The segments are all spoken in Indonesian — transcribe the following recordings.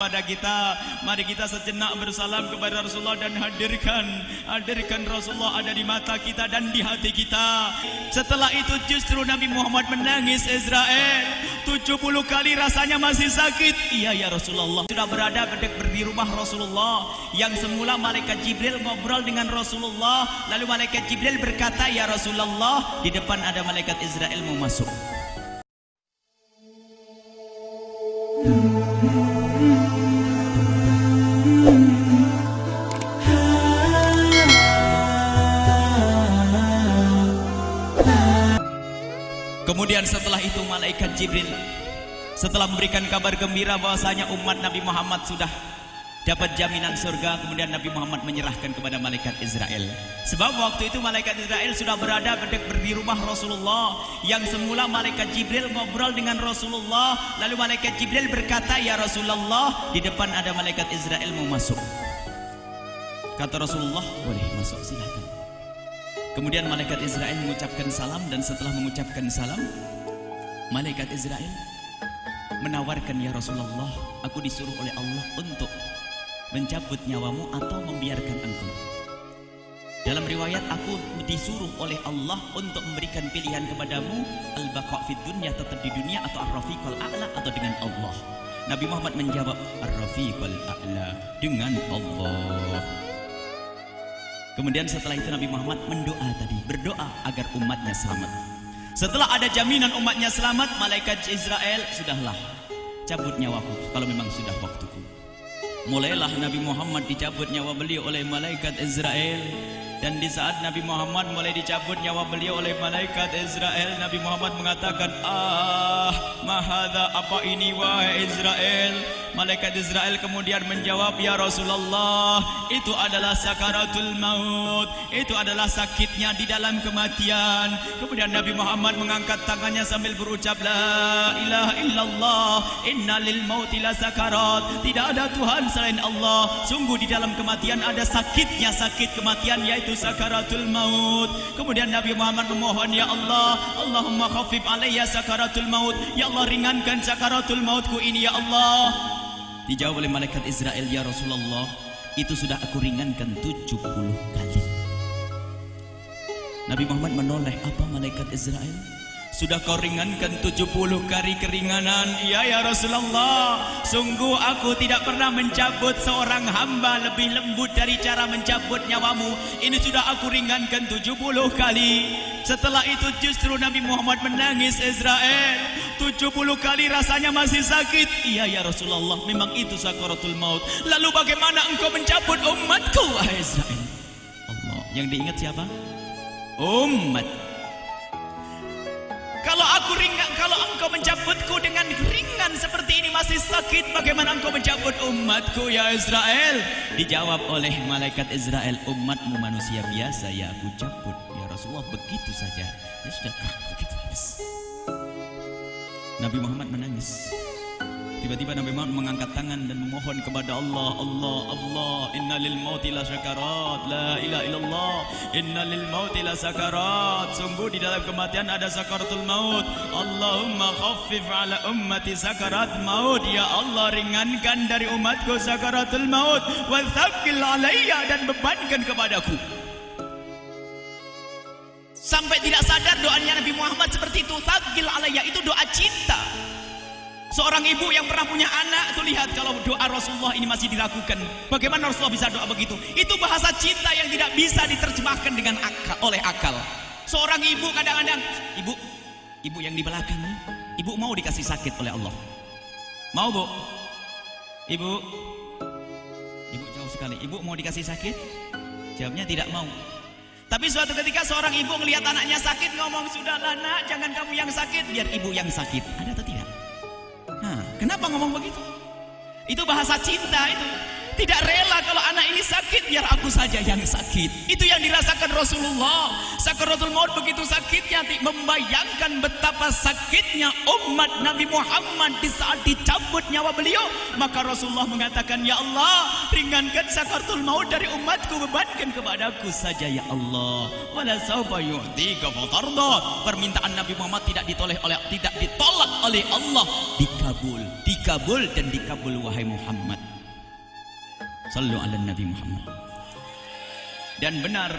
kepada kita. Mari kita sejenak bersalam kepada Rasulullah dan hadirkan Rasulullah ada di mata kita dan di hati kita. Setelah itu justru Nabi Muhammad menangis Israel 70 kali, rasanya masih sakit. Iya ya Rasulullah. Sudah berada di rumah Rasulullah, yang semula malaikat Jibril ngobrol dengan Rasulullah, lalu malaikat Jibril berkata, ya Rasulullah, di depan ada malaikat Israel mau masuk. Kemudian setelah itu malaikat Jibril setelah memberikan kabar gembira bahwasanya umat Nabi Muhammad sudah dapat jaminan surga, kemudian Nabi Muhammad menyerahkan kepada malaikat Israel. Sebab waktu itu malaikat Israel sudah berada di rumah Rasulullah, yang semula malaikat Jibril ngobrol dengan Rasulullah, lalu malaikat Jibril berkata, ya Rasulullah, di depan ada malaikat Israel mau masuk. Kata Rasulullah, boleh masuk, silakan. Kemudian malaikat Israel mengucapkan salam, dan setelah mengucapkan salam, malaikat Israel menawarkan, ya Rasulullah, aku disuruh oleh Allah untuk mencabut nyawamu atau membiarkan engkau. Dalam riwayat, aku disuruh oleh Allah untuk memberikan pilihan kepadamu, al-baqa' fid dunya, tetap di dunia, atau ar-rafiqul a'la, atau dengan Allah. Nabi Muhammad menjawab, ar-rafiqul a'la, dengan Allah. Kemudian setelah itu Nabi Muhammad berdoa agar umatnya selamat. Setelah ada jaminan umatnya selamat, malaikat Israel, sudahlah, cabut nyawaku kalau memang sudah waktuku. Mulailah Nabi Muhammad dicabut nyawa beliau oleh malaikat Israel. Dan di saat Nabi Muhammad mulai dicabut nyawa beliau oleh malaikat Israel, Nabi Muhammad mengatakan, mahadha, apa ini wahai Israel? Malaikat Israel kemudian menjawab, ya Rasulullah, itu adalah sakaratul maut, itu adalah sakitnya di dalam kematian. Kemudian Nabi Muhammad mengangkat tangannya sambil berucap, la ilaha illallah, inna lil mauti la sakarat, tidak ada Tuhan selain Allah, sungguh di dalam kematian ada sakitnya, sakit kematian, yaitu sakaratul maut. Kemudian Nabi Muhammad memohon, ya Allah, Allahumma khafif alayya sakaratul maut, ya Allah, ringankan sakaratul mautku ini ya Allah. Dijawab oleh malaikat Israel, ya Rasulullah, itu sudah aku ringankan 70 kali. Nabi Muhammad menoleh, apa malaikat Israel? Sudah kau ringankan 70 kali keringanan? Iya ya Rasulullah, sungguh aku tidak pernah mencabut seorang hamba lebih lembut dari cara mencabut nyawamu. Ini sudah aku ringankan 70 kali. Setelah itu justru Nabi Muhammad menangis Israel 70 kali, rasanya masih sakit. Iya ya Rasulullah, memang itu sakaratul maut. Lalu bagaimana engkau mencabut umatku wahai Israel? Allah, yang diingat siapa? Umat. Kalau engkau mencabutku dengan ringan seperti ini masih sakit, bagaimana engkau mencabut umatku ya Israel? Dijawab oleh malaikat Israel, umatmu manusia biasa, ya aku cabut ya Rasulullah, begitu saja. Ya sudah, begitu habis. Nabi Muhammad menangis. Tiba-tiba Nabi Muhammad mengangkat tangan dan memohon kepada Allah, Allah, inna lil mauti la sakarat, la ilaha illallah, inna lil mauti la sakarat, sungguh di dalam kematian ada sakaratul maut. Allahumma khaffif ala ummati sakarat maut, ya Allah, ringankan dari umatku sakaratul maut, wa thaqqil alayya, dan bebankan kepadaku. Sampai tidak sadar doanya Nabi Muhammad seperti itu. Thaqqil alayya itu doa cinta. Seorang ibu yang pernah punya anak, tuh lihat kalau doa Rasulullah ini masih diragukan. Bagaimana Rasulullah bisa doa begitu? Itu bahasa cinta yang tidak bisa diterjemahkan dengan oleh akal. Seorang ibu kadang-kadang, ibu yang di belakang, ibu mau dikasih sakit oleh Allah? Mau bu? Ibu jauh sekali. Ibu mau dikasih sakit? Jawabnya tidak mau. Tapi suatu ketika seorang ibu melihat anaknya sakit, ngomong, sudahlah nak, jangan kamu yang sakit, biar ibu yang sakit. Ada atau tidak? Nah, kenapa ngomong begitu? Itu bahasa cinta itu. Tidak rela kalau anak ini sakit, biar aku saja yang sakit. Itu yang dirasakan Rasulullah. Sakaratul maut begitu sakitnya, membayangkan betapa sakitnya umat Nabi Muhammad di saat dicabut nyawa beliau. Maka Rasulullah mengatakan, ya Allah, ringankan sakaratul maut dari umatku, bebankan kepadaku saja ya Allah. Wala sawfa yu'tika fatarda. Permintaan Nabi Muhammad tidak ditolak oleh Allah, dikabul dan dikabul wahai Muhammad. Sallu ala Nabi Muhammad. Dan benar,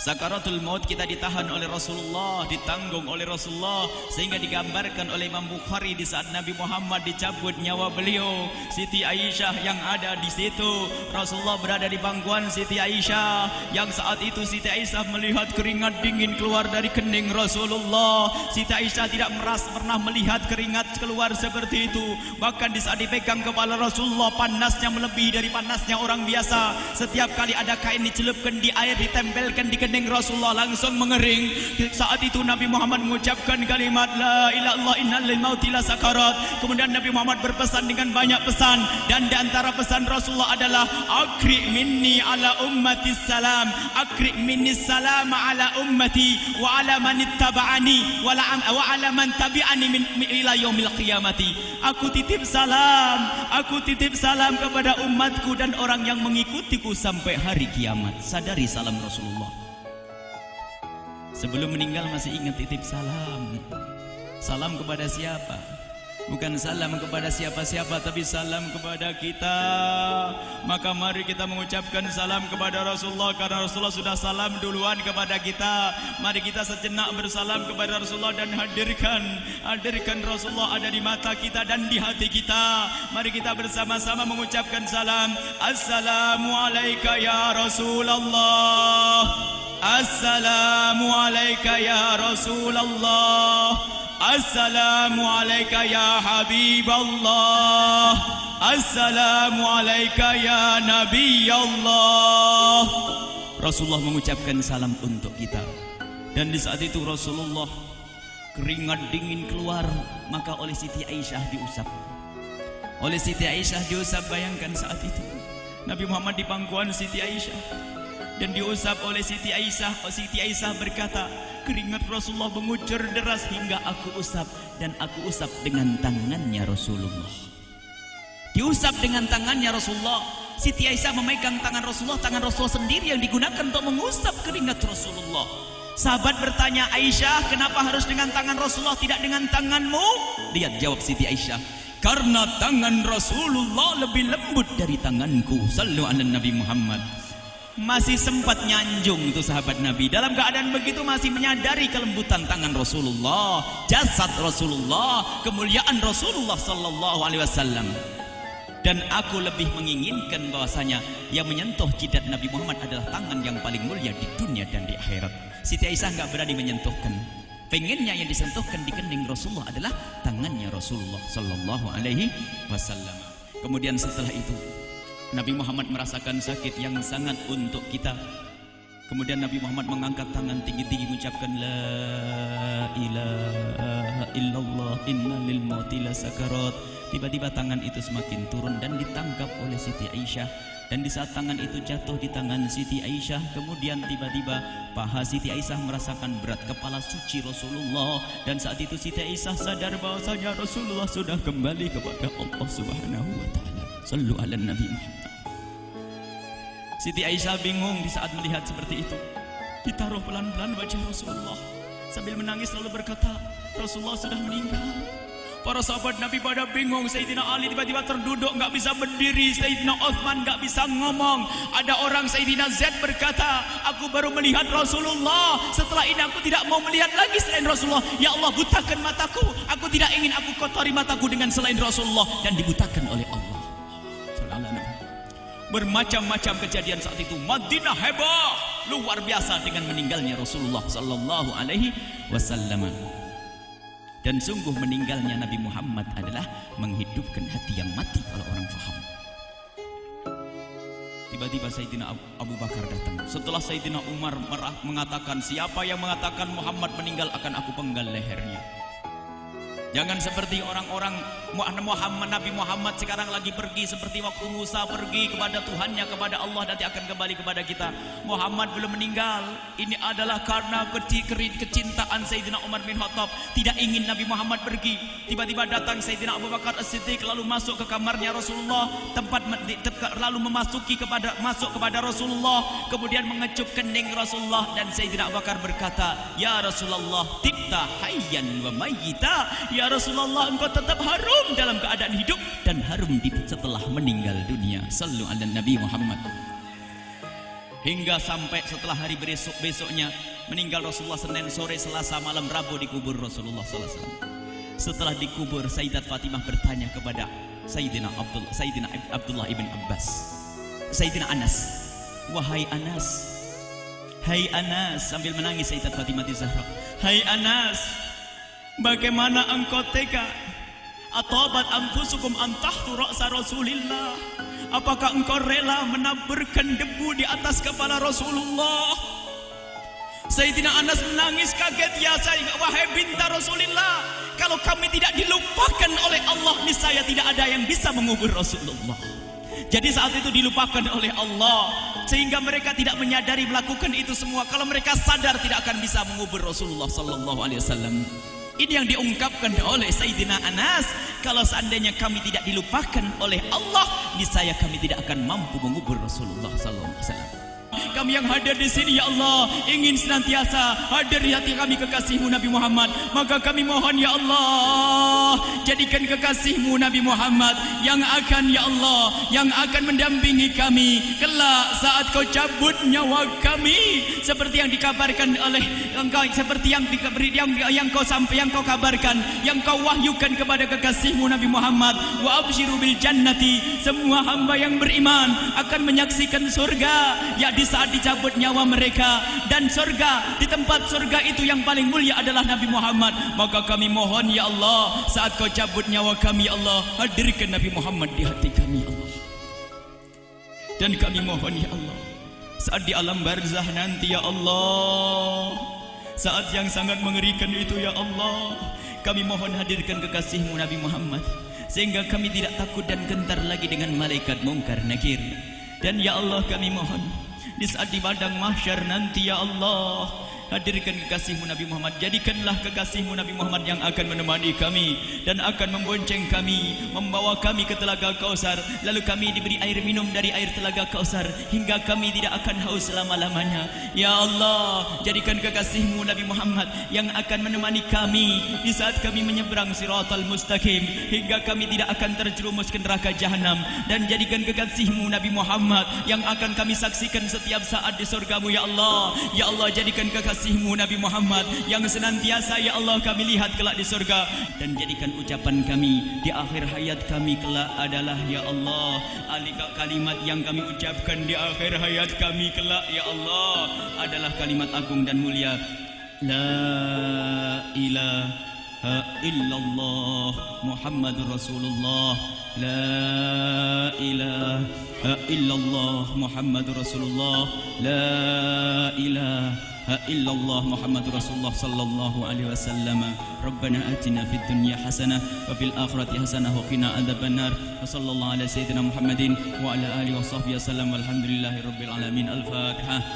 sakaratul maut kita ditahan oleh Rasulullah, ditanggung oleh Rasulullah, sehingga digambarkan oleh Imam Bukhari di saat Nabi Muhammad dicabut nyawa beliau, Siti Aisyah yang ada di situ. Rasulullah berada di pangkuan Siti Aisyah, yang saat itu Siti Aisyah melihat keringat dingin keluar dari kening Rasulullah. Siti Aisyah tidak pernah melihat keringat keluar seperti itu. Bahkan di saat dipegang kepala Rasulullah, panasnya melebihi dari panasnya orang biasa. Setiap kali ada kain dicelupkan di air, ditempelkan di kening Rasulullah, langsung mengering. Saat itu Nabi Muhammad mengucapkan kalimat la ilaha illallah innal lil mauti la sakarat. Kemudian Nabi Muhammad berpesan dengan banyak pesan, dan di antara pesan Rasulullah adalah akri minni ala ummati salam, akri minni salam ala ummati wa ala man ittaba'ani wa ala man tabi'ani min ila yaumil qiyamati. Aku titip salam kepada umatku dan orang yang mengikutiku sampai hari kiamat. Sadari salam Rasulullah. Sebelum meninggal masih ingat titip salam. Salam kepada siapa? Bukan salam kepada siapa-siapa, tapi salam kepada kita. Maka mari kita mengucapkan salam kepada Rasulullah, karena Rasulullah sudah salam duluan kepada kita. Mari kita sejenak bersalam kepada Rasulullah dan hadirkan Rasulullah ada di mata kita dan di hati kita. Mari kita bersama-sama mengucapkan salam. Assalamualaikum ya Rasulullah. Assalamualaikum ya Rasulullah. Assalamualaikum ya Habiballah. Assalamualaikum ya Nabi Allah. Rasulullah mengucapkan salam untuk kita. Dan di saat itu Rasulullah keringat dingin keluar, maka oleh Siti Aisyah diusap. Oleh Siti Aisyah diusap, bayangkan saat itu Nabi Muhammad di pangkuan Siti Aisyah dan diusap oleh Siti Aisyah. Siti Aisyah berkata, keringat Rasulullah mengucur deras hingga aku usap, dan aku usap dengan tangannya Rasulullah. Diusap dengan tangannya Rasulullah. Siti Aisyah memegang tangan Rasulullah sendiri yang digunakan untuk mengusap keringat Rasulullah. Sahabat bertanya, Aisyah, kenapa harus dengan tangan Rasulullah tidak dengan tanganmu? Lihat jawab Siti Aisyah, karena tangan Rasulullah lebih lembut dari tanganku. Sallu ala Nabi Muhammad. Masih sempat nyanjung itu sahabat Nabi. Dalam keadaan begitu masih menyadari kelembutan tangan Rasulullah, jasad Rasulullah, kemuliaan Rasulullah sallallahu alaihi wasallam. Dan aku lebih menginginkan bahwasanya yang menyentuh jidat Nabi Muhammad adalah tangan yang paling mulia di dunia dan di akhirat. Siti Aisyah enggak berani menyentuhkan. Pengennya yang disentuhkan di kening Rasulullah adalah tangannya Rasulullah sallallahu alaihi wasallam. Kemudian setelah itu Nabi Muhammad merasakan sakit yang sangat untuk kita. Kemudian Nabi Muhammad mengangkat tangan tinggi-tinggi mengucapkan la ilaha illallah inna lil mauti la sakarat. Tiba-tiba tangan itu semakin turun dan ditangkap oleh Siti Aisyah. Dan di saat tangan itu jatuh di tangan Siti Aisyah, kemudian tiba-tiba paha Siti Aisyah merasakan berat kepala suci Rasulullah. Dan saat itu Siti Aisyah sadar bahwasanya Rasulullah sudah kembali kepada Allah Subhanahu wa taala. Sallu ala Nabi Muhammad. Siti Aisyah bingung di saat melihat seperti itu. Ditaruh pelan-pelan wajah Rasulullah, sambil menangis lalu berkata, Rasulullah sudah meninggal. Para sahabat Nabi pada bingung. Sayyidina Ali tiba-tiba terduduk, nggak bisa berdiri. Sayyidina Utsman nggak bisa ngomong. Ada orang Sayyidina Zaid berkata, aku baru melihat Rasulullah. Setelah ini aku tidak mau melihat lagi selain Rasulullah. Ya Allah, butakan mataku. Aku tidak ingin aku kotori mataku dengan selain Rasulullah. Dan dibutakan oleh Allah. Bermacam-macam kejadian saat itu. Madinah heboh luar biasa dengan meninggalnya Rasulullah sallallahu alaihi wasallam. Dan sungguh meninggalnya Nabi Muhammad adalah menghidupkan hati yang mati kalau orang faham. Tiba-tiba Sayyidina Abu Bakar datang. Setelah Sayyidina Umar mengatakan, siapa yang mengatakan Muhammad meninggal akan aku penggal lehernya. Jangan seperti orang-orang Nabi Muhammad sekarang lagi pergi seperti waktu Musa pergi kepada Tuhannya, kepada Allah, nanti akan kembali kepada kita. Muhammad belum meninggal. Ini adalah karena kecintaan Sayyidina Umar bin Khattab, tidak ingin Nabi Muhammad pergi. Tiba-tiba datang Sayyidina Abu Bakar As-Siddiq lalu masuk ke kamarnya Rasulullah, lalu masuk kepada Rasulullah, kemudian mengecup kening Rasulullah, dan Sayyidina Abu Bakar berkata, "Ya Rasulullah, tibta hayyan wa mayyita." Ya Rasulullah, engkau tetap harum dalam keadaan hidup dan harum setelah meninggal dunia. Sallu ala Nabi Muhammad. Hingga sampai setelah hari besoknya meninggal Rasulullah, Senin sore, Selasa malam, Rabu dikubur Rasulullah sallallahu alaihi wasallam. Setelah dikubur, Sayyidat Fatimah bertanya kepada Sayyidina Abdullah ibn Abbas, Sayyidina Anas, "Wahai Anas, hai Anas," sambil menangis Sayyidat Fatimah Zahra, "Hai Anas, bagaimana engkau tega? Atabat anfusukum an tahtu ra'sa Rasulillah." Apakah engkau rela menaburkan debu di atas kepala Rasulullah? Sayyidina Anas menangis kaget, "Ya wahai binta Rasulillah, kalau kami tidak dilupakan oleh Allah, niscaya tidak ada yang bisa mengubur Rasulullah." Jadi saat itu dilupakan oleh Allah, sehingga mereka tidak menyadari melakukan itu semua. Kalau mereka sadar, tidak akan bisa mengubur Rasulullah sallallahu alaihi wasallam. Ini yang diungkapkan oleh Sayyidina Anas, kalau seandainya kami tidak dilupakan oleh Allah, niscaya kami tidak akan mampu mengubur Rasulullah sallallahu alaihi wasallam. Kami yang hadir di sini, ya Allah, ingin senantiasa hadir di hati kami kekasih-Mu Nabi Muhammad. Maka kami mohon, ya Allah, jadikan kekasih-Mu Nabi Muhammad yang akan, ya Allah, yang akan mendampingi kami kelak saat Kau cabut nyawa kami, seperti yang dikabarkan oleh Engkau, seperti yang Kau kabarkan, yang Kau wahyukan kepada kekasih-Mu Nabi Muhammad. Wa absyiru bil jannati, semua hamba yang beriman akan menyaksikan surga, ya di saat dicabut nyawa mereka, dan surga, di tempat surga itu yang paling mulia adalah Nabi Muhammad. Maka kami mohon, ya Allah, saat Kau cabut nyawa kami, ya Allah, hadirkan Nabi Muhammad di hati kami, ya Allah. Dan kami mohon, ya Allah, saat di alam barzah nanti, ya Allah, saat yang sangat mengerikan itu, ya Allah, kami mohon hadirkan kekasih-Mu Nabi Muhammad, sehingga kami tidak takut dan gentar lagi dengan malaikat mungkar nakir. Dan ya Allah, kami mohon di saat di padang mahsyar nanti, ya Allah, hadirkan kekasih-Mu Nabi Muhammad. Jadikanlah kekasih-Mu Nabi Muhammad yang akan menemani kami dan akan membonceng kami, membawa kami ke telaga Kausar, lalu kami diberi air minum dari air telaga Kausar hingga kami tidak akan haus selama-lamanya. Ya Allah, jadikan kekasih-Mu Nabi Muhammad yang akan menemani kami di saat kami menyeberang Siratal Mustaqim hingga kami tidak akan terjerumus ke neraka jahanam. Dan jadikan kekasih-Mu Nabi Muhammad yang akan kami saksikan setiap saat di surga-Mu, ya Allah. Ya Allah, jadikan kekasih-Mu Nabi Muhammad yang senantiasa, ya Allah, kami lihat kelak di surga. Dan jadikan ucapan kami di akhir hayat kami kelak adalah, ya Allah, kalimat yang kami ucapkan di akhir hayat kami kelak, ya Allah, adalah kalimat agung dan mulia, La ilaha illallah Muhammadur Rasulullah. La ilaha illallah Muhammadur Rasulullah. La ilaha illallah Muhammadur Rasulullah sallallahu alaihi wasallam. Rabbana atina fid dunya hasanah wa fil akhirati hasanah wa qina adzabannar. Wa sallallahu ala sayyidina Muhammadin wa ala alihi wa sahbihi wasallam. Walhamdulillahirabbil alamin. Al-Fatihah.